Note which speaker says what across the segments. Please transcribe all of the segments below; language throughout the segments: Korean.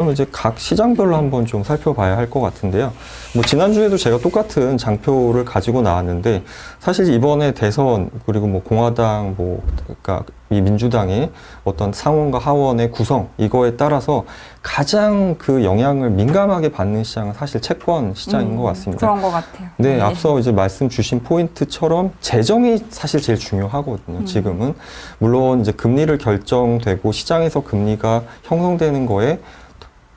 Speaker 1: 그럼 이제 각 시장별로 한번 좀 살펴봐야 할 것 같은데요. 뭐 지난주에도 제가 똑같은 장표를 가지고 나왔는데 사실 이번에 대선 그리고 뭐 공화당 그러니까 이 민주당의 어떤 상원과 하원의 구성 이거에 따라서 가장 그 영향을 민감하게 받는 시장은 사실 채권 시장인 것 같습니다.
Speaker 2: 그런 것 같아요.
Speaker 1: 네, 앞서 이제 말씀 주신 포인트처럼 재정이 사실 제일 중요하거든요. 지금은 물론 이제 금리를 결정되고 시장에서 금리가 형성되는 거에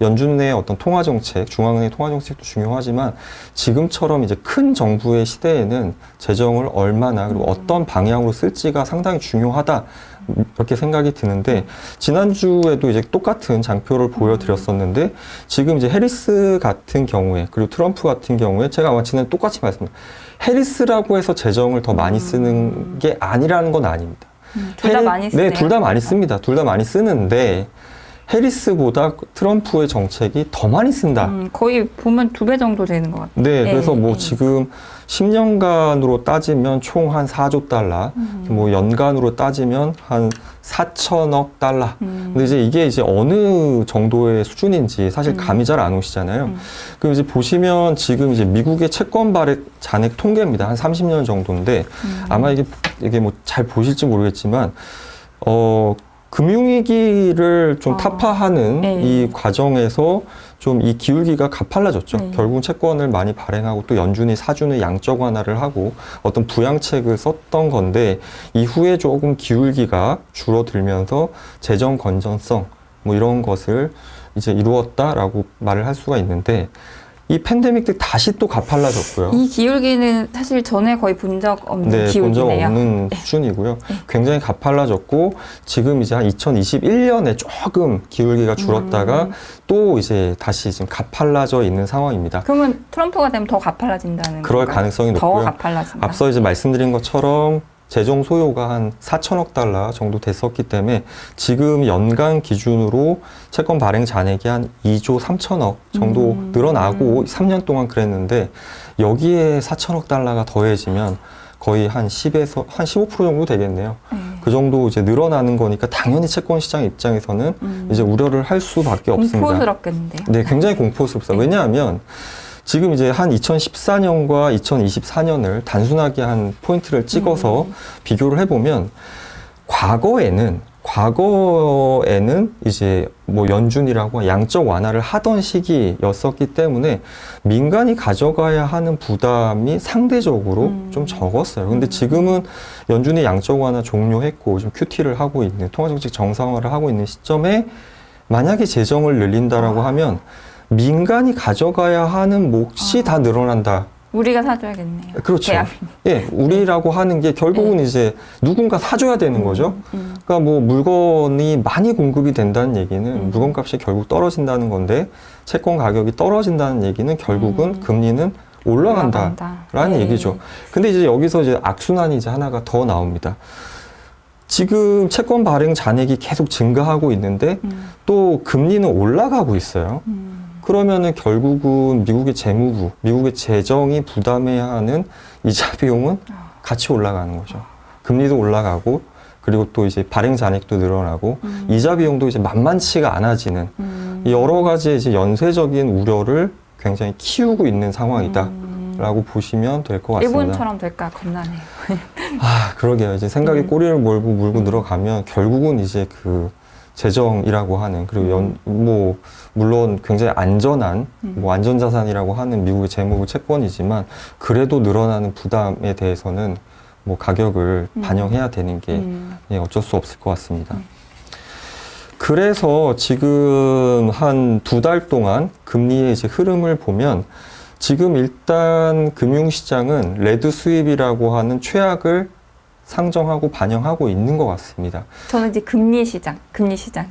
Speaker 1: 연준의 어떤 통화정책, 중앙은행 통화정책도 중요하지만 지금처럼 이제 큰 정부의 시대에는 재정을 얼마나 그리고 어떤 방향으로 쓸지가 상당히 중요하다 이렇게 생각이 드는데 지난주에도 이제 똑같은 장표를 보여드렸었는데 지금 이제 해리스 같은 경우에 그리고 트럼프 같은 경우에 제가 아마 지난주 똑같이 말씀드렸습니다. 해리스라고 해서 재정을 더 많이 쓰는 게 아니라는 건 아닙니다.
Speaker 2: 둘 다 많이 쓰네요.
Speaker 1: 네, 둘 다 많이 씁니다. 둘 다 많이 쓰는데 해리스보다 트럼프의 정책이 더 많이 쓴다.
Speaker 2: 거의 보면 2배 정도 되는 것 같아요.
Speaker 1: 네, 그래서 뭐 지금 10년간으로 따지면 총 한 4조 달러, 뭐 연간으로 따지면 한 4천억 달러. 근데 이제 이게 이제 어느 정도의 수준인지 사실 감이 잘 안 오시잖아요. 그리고 이제 보시면 지금 이제 미국의 채권 발행 잔액 통계입니다. 한 30년 정도인데 아마 이게 뭐 잘 보실지 모르겠지만, 금융위기를 좀 타파하는 이 과정에서 좀 이 기울기가 가팔라졌죠. 결국은 채권을 많이 발행하고 또 연준이 사준의 양적 완화를 하고 어떤 부양책을 썼던 건데 이후에 조금 기울기가 줄어들면서 재정 건전성 뭐 이런 것을 이제 이루었다라고 말을 할 수가 있는데 이 팬데믹 때 다시 또 가팔라졌고요.
Speaker 2: 이 기울기는 사실 전에 거의 본 적 없는 기울기네요.
Speaker 1: 본 적 없는 수준이고요. 굉장히 가팔라졌고 지금 이제 한 2021년에 조금 기울기가 줄었다가 또 이제 다시 지금 가팔라져 있는 상황입니다.
Speaker 2: 그러면 트럼프가 되면 더 가팔라진다는
Speaker 1: 그럴
Speaker 2: 건가요?
Speaker 1: 가능성이
Speaker 2: 더
Speaker 1: 높고요.
Speaker 2: 가팔라진다.
Speaker 1: 앞서 이제 말씀드린 것처럼 재정 소요가 한 4천억 달러 정도 됐었기 때문에 지금 연간 기준으로 채권 발행 잔액이 한 2조 3천억 정도 늘어나고 3년 동안 그랬는데 여기에 4천억 달러가 더해지면 거의 한 10에서 한 15% 정도 되겠네요. 그 정도 이제 늘어나는 거니까 당연히 채권 시장 입장에서는 이제 우려를 할 수밖에 없습니다.
Speaker 2: 공포스럽겠는데요.
Speaker 1: 네, 굉장히 공포스럽습니다. 왜냐하면 지금 이제 한 2014년과 2024년을 단순하게 한 포인트를 찍어서 비교를 해보면 과거에는 이제 뭐 연준이라고 양적 완화를 하던 시기였었기 때문에 민간이 가져가야 하는 부담이 상대적으로 좀 적었어요. 근데 지금은 연준이 양적 완화 종료했고 좀 QT를 하고 있는 통화정책 정상화를 하고 있는 시점에 만약에 재정을 늘린다라고 하면 민간이 가져가야 하는 몫이 다 늘어난다.
Speaker 2: 우리가 사줘야겠네요.
Speaker 1: 그렇죠.
Speaker 2: 대학.
Speaker 1: 예, 우리라고 하는 게 결국은 이제 누군가 사줘야 되는 거죠. 그러니까 뭐 물건이 많이 공급이 된다는 얘기는 물건값이 결국 떨어진다는 건데 채권 가격이 떨어진다는 얘기는 결국은 금리는 올라간다라는 얘기죠. 근데 이제 여기서 이제 악순환이 이제 하나가 더 나옵니다. 지금 채권 발행 잔액이 계속 증가하고 있는데 또 금리는 올라가고 있어요. 그러면은 결국은 미국의 재무부, 미국의 재정이 부담해야 하는 이자 비용은 같이 올라가는 거죠. 금리도 올라가고 그리고 또 이제 발행 잔액도 늘어나고 이자 비용도 이제 만만치가 않아지는 여러 가지 이제 연쇄적인 우려를 굉장히 키우고 있는 상황이다라고 보시면 될 것 같습니다.
Speaker 2: 일본처럼 될까 겁나네요.
Speaker 1: 그러게요. 이제 생각에 꼬리를 물고 늘어가면 결국은 이제 그 재정이라고 하는 그리고 뭐 물론 굉장히 안전한 뭐 안전자산이라고 하는 미국의 재무부 채권이지만 그래도 늘어나는 부담에 대해서는 뭐 가격을 반영해야 되는 게 어쩔 수 없을 것 같습니다. 그래서 지금 한 2달 동안 금리의 이제 흐름을 보면 지금 일단 금융시장은 레드 수입이라고 하는 최악을 상정하고 반영하고 있는 것 같습니다.
Speaker 2: 저는 이제 금리 시장.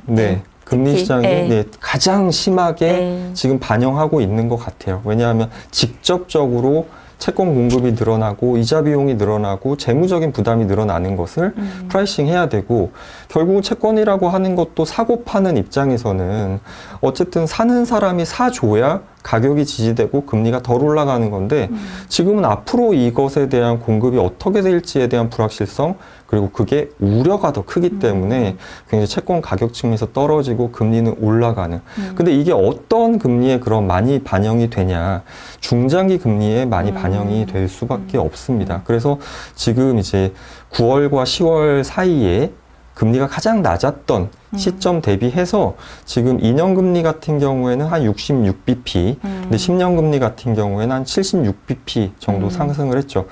Speaker 1: 네. 금리 시장이 가장 심하게 지금 반영하고 있는 것 같아요. 왜냐하면 직접적으로 채권 공급이 늘어나고 이자 비용이 늘어나고 재무적인 부담이 늘어나는 것을 프라이싱 해야 되고 결국은 채권이라고 하는 것도 사고 파는 입장에서는 어쨌든 사는 사람이 사줘야 가격이 지지되고 금리가 덜 올라가는 건데 지금은 앞으로 이것에 대한 공급이 어떻게 될지에 대한 불확실성 그리고 그게 우려가 더 크기 때문에 굉장히 채권 가격 측면에서 떨어지고 금리는 올라가는. 근데 이게 어떤 금리에 그럼 많이 반영이 되냐? 중장기 금리에 많이 반영이 될 수밖에 없습니다. 그래서 지금 이제 9월과 10월 사이에 금리가 가장 낮았던 시점 대비해서 지금 2년 금리 같은 경우에는 한 66bp, 근데 10년 금리 같은 경우에는 한 76bp 정도 상승을 했죠.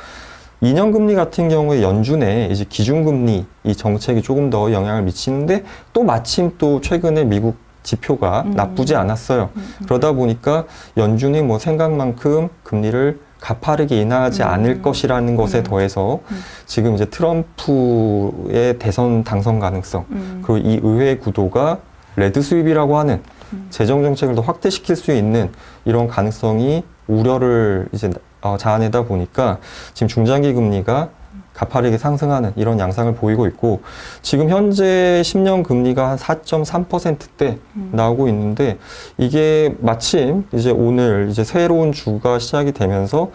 Speaker 1: 2년 금리 같은 경우에 연준의 이제 기준금리 이 정책이 조금 더 영향을 미치는데 또 마침 또 최근에 미국 지표가 나쁘지 않았어요. 그러다 보니까 연준이 뭐 생각만큼 금리를 가파르게 인하하지 않을 것이라는 것에 더해서 지금 이제 트럼프의 대선 당선 가능성 그리고 이 의회 구도가 레드 스윕이라고 하는 재정 정책을 더 확대시킬 수 있는 이런 가능성이 우려를 이제 자아내다 보니까 지금 중장기 금리가 가파르게 상승하는 이런 양상을 보이고 있고 지금 현재 10년 금리가 한 4.3%대 나오고 있는데 이게 마침 이제 오늘 이제 새로운 주가 시작이 되면서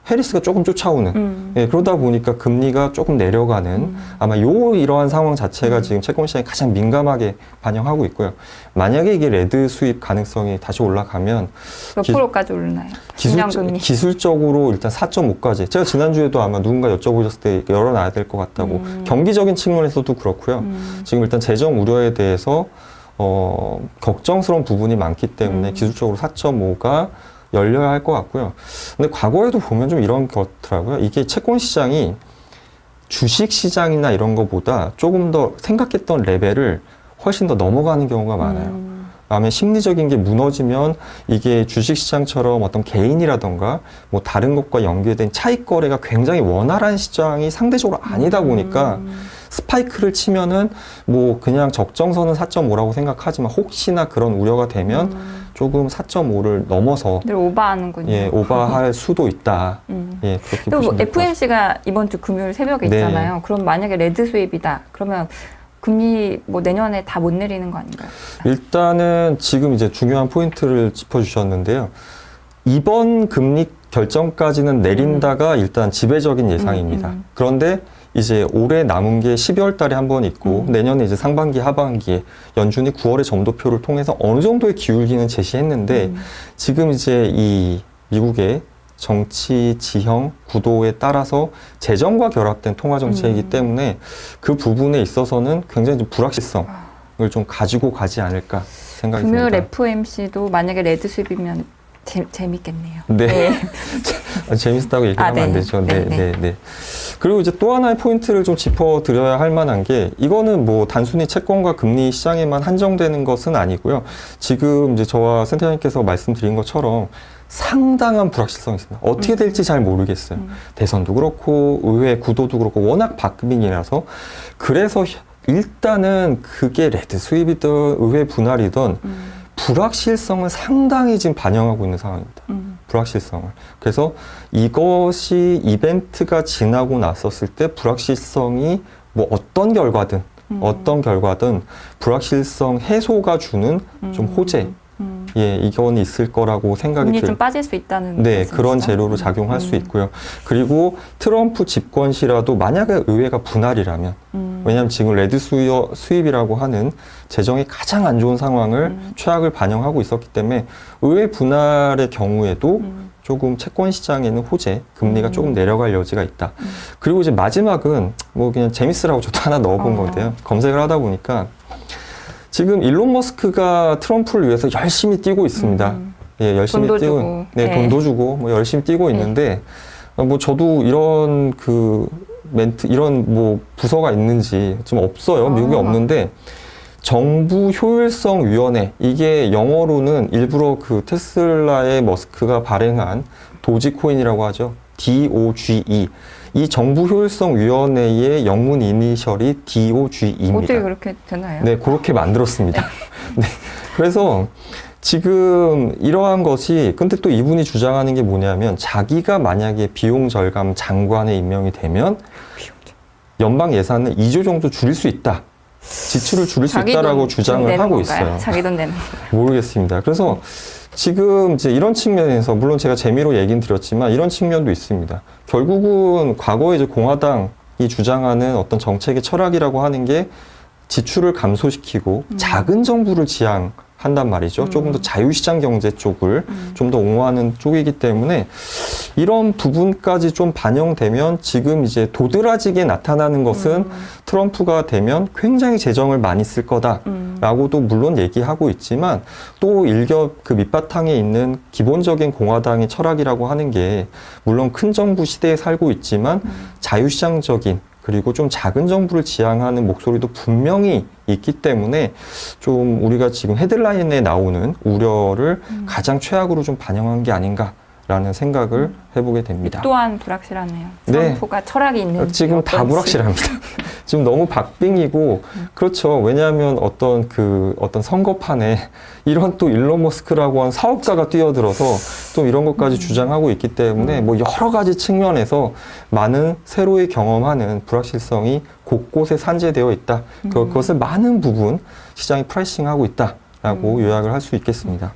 Speaker 1: 해리스가 조금 쫓아오는 예, 그러다 보니까 금리가 조금 내려가는 아마 이러한 상황 자체가 지금 채권 시장에 가장 민감하게 반영하고 있고요. 만약에 이게 레드 수입 가능성이 다시 올라가면
Speaker 2: 몇 프로까지 오르나요?
Speaker 1: 기술적으로 일단 4.5까지 제가 지난주에도 아마 누군가 여쭤보셨을 때 열어놔야 될 것 같다고 경기적인 측면에서도 그렇고요. 지금 일단 재정 우려에 대해서 걱정스러운 부분이 많기 때문에 기술적으로 4.5가 열려야 할 것 같고요. 근데 과거에도 보면 좀 이런 것 같더라고요. 이게 채권 시장이 주식 시장이나 이런 거보다 조금 더 생각했던 레벨을 훨씬 더 넘어가는 경우가 많아요. 다음에 심리적인 게 무너지면 이게 주식 시장처럼 어떤 개인이라던가 뭐 다른 것과 연계된 차익 거래가 굉장히 원활한 시장이 상대적으로 아니다 보니까 스파이크를 치면은 뭐 그냥 적정선은 4.5라고 생각하지만 혹시나 그런 우려가 되면 조금 4.5를 넘어서
Speaker 2: 늘 오버하는군요.
Speaker 1: 예, 오버할 수도 있다. 예, 그렇게
Speaker 2: 또
Speaker 1: 보시면 될 것 같습니다.
Speaker 2: FOMC가 이번 주 금요일 새벽에
Speaker 1: 네.
Speaker 2: 있잖아요. 그럼 만약에 레드 수입이다. 그러면 금리 뭐 내년에 다 못 내리는 거 아닌가요?
Speaker 1: 일단은 지금 이제 중요한 포인트를 짚어주셨는데요. 이번 금리 결정까지는 내린다가 일단 지배적인 예상입니다. 그런데 이제 올해 남은 게 12월 달에 한 번 있고 내년에 이제 상반기 하반기에 연준이 9월에 점도표를 통해서 어느 정도의 기울기는 제시했는데 지금 이제 이 미국의 정치 지형 구도에 따라서 재정과 결합된 통화 정책이기 때문에 그 부분에 있어서는 굉장히 좀 불확실성을 좀 가지고 가지 않을까 생각이
Speaker 2: 금요일
Speaker 1: 듭니다.
Speaker 2: FOMC도 만약에 레드 수입이면 재밌겠네요.
Speaker 1: 네. 재밌었다고 얘기하면 안 되죠. 네. 그리고 이제 또 하나의 포인트를 좀 짚어드려야 할 만한 게 이거는 뭐 단순히 채권과 금리 시장에만 한정되는 것은 아니고요. 지금 이제 저와 센터장님께서 말씀드린 것처럼 상당한 불확실성이 있습니다. 어떻게 될지 잘 모르겠어요. 대선도 그렇고 의회 구도도 그렇고 워낙 박빙이라서 그래서 일단은 그게 레드 수입이든 의회 분할이든 불확실성을 상당히 지금 반영하고 있는 상황입니다. 불확실성을. 그래서 이것이 이벤트가 지나고 났었을 때 불확실성이 뭐 어떤 결과든 불확실성 해소가 주는 좀 호재. 예, 이건 있을 거라고 생각이
Speaker 2: 금리 좀 빠질 수 있다는
Speaker 1: 네,
Speaker 2: 말씀이시죠?
Speaker 1: 그런 재료로 작용할 수 있고요. 그리고 트럼프 집권 시라도 만약에 의회가 분할이라면 왜냐하면 지금 레드 수입이라고 하는 재정이 가장 안 좋은 상황을 최악을 반영하고 있었기 때문에 의회 분할의 경우에도 조금 채권 시장에는 호재, 금리가 조금 내려갈 여지가 있다. 그리고 이제 마지막은 뭐 그냥 재밌으라고 저도 하나 넣어본 건데요. 검색을 하다 보니까 지금 일론 머스크가 트럼프를 위해서 열심히 뛰고 있습니다. 예, 열심히
Speaker 2: 돈도
Speaker 1: 뛰고,
Speaker 2: 주고.
Speaker 1: 네, 돈도 주고, 뭐 열심히 뛰고 있는데, 뭐 저도 이런 그 멘트, 이런 뭐 부서가 있는지 좀 없어요. 미국에 없는데, 정부 효율성 위원회, 이게 영어로는 일부러 그 테슬라의 머스크가 발행한 도지코인이라고 하죠. DOGE. 이 정부 효율성 위원회의 영문 이니셜이 DOGE입니다.
Speaker 2: 어떻게 그렇게 되나요?
Speaker 1: 네, 그렇게 만들었습니다. 네. 그래서 지금 이러한 것이 근데 또 이분이 주장하는 게 뭐냐면 자기가 만약에 비용 절감 장관에 임명이 되면 연방 예산을 2조 정도 줄일 수 있다. 지출을 줄일 수
Speaker 2: 자기
Speaker 1: 있다라고
Speaker 2: 돈
Speaker 1: 주장을
Speaker 2: 내는
Speaker 1: 하고
Speaker 2: 건가요?
Speaker 1: 있어요.
Speaker 2: 자기 돈 내는 건가요?
Speaker 1: 모르겠습니다. 그래서 지금 이제 이런 측면에서 물론 제가 재미로 얘기는 드렸지만 이런 측면도 있습니다. 결국은 과거에 이제 공화당이 주장하는 어떤 정책의 철학이라고 하는 게 지출을 감소시키고 작은 정부를 지향한단 말이죠. 조금 더 자유시장 경제 쪽을 좀 더 옹호하는 쪽이기 때문에 이런 부분까지 좀 반영되면 지금 이제 도드라지게 나타나는 것은 트럼프가 되면 굉장히 재정을 많이 쓸 거다라고도 물론 얘기하고 있지만 또 일격 그 밑바탕에 있는 기본적인 공화당의 철학이라고 하는 게 물론 큰 정부 시대에 살고 있지만 자유시장적인 그리고 좀 작은 정부를 지향하는 목소리도 분명히 있기 때문에 좀 우리가 지금 헤드라인에 나오는 우려를 가장 최악으로 좀 반영한 게 아닌가라는 생각을 해보게 됩니다.
Speaker 2: 또한 불확실하네요.
Speaker 1: 네.
Speaker 2: 트럼프가 철학이 있는지
Speaker 1: 지금 다
Speaker 2: 어떤지.
Speaker 1: 불확실합니다. 지금 너무 박빙이고 그렇죠. 왜냐하면 어떤 선거판에 이런 또 일론 머스크라고 한 사업가가 뛰어들어서 또 이런 것까지 주장하고 있기 때문에 뭐 여러 가지 측면에서 많은 새로이 경험하는 불확실성이 곳곳에 산재되어 있다. 그것을 많은 부분 시장이 프라이싱하고 있다라고 요약을 할 수 있겠습니다.